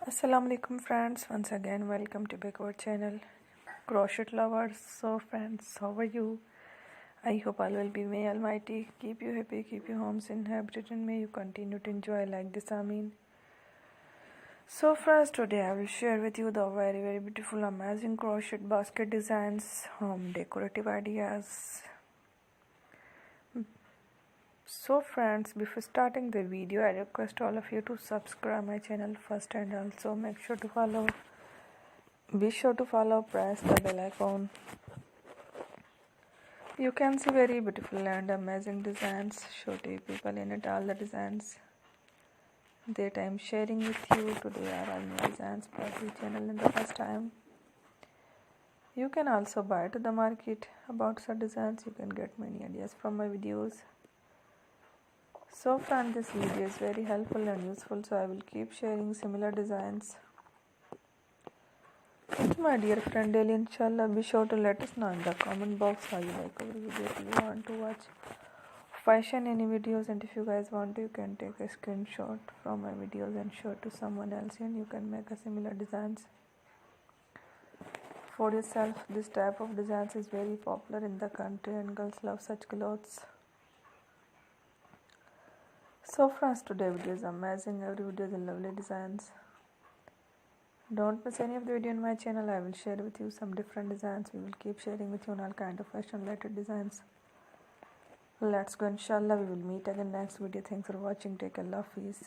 Assalamu alaikum friends, once again welcome to Decorative channel. Crochet lovers, so friends, how are you? I hope all will be, may Almighty keep you happy, keep your homes inhabited, and may you continue to enjoy like this. Ameen. So friends, today I will share with you the very beautiful amazing crochet basket designs, home decorative ideas. So friends, before starting the video, I request all of you to subscribe my channel first, and also be sure to follow, press the bell icon. You can see very beautiful and amazing designs, show to you people in it, all the designs that I am sharing with you today are all new designs for the channel in the first time. You can also buy to the market about such designs. You can get many ideas from my videos. So friends, this video is very helpful and useful, so I will keep sharing similar designs with my dear friend daily, inshallah. Be sure to let us know in the comment box how you like our video. If you want to watch fashion any videos, and if you guys want to, you can take a screenshot from my videos and show it to someone else, and you can make a similar designs for yourself. This type of designs is very popular in the country and girls love such clothes. So friends, today video is amazing. Every video is lovely designs. Don't miss any of the video in my channel. I will share with you some different designs. We will keep sharing with you on all kind of fashion related designs. Let's go, inshallah. We will meet again next video. Thanks for watching. Take care. Love, peace.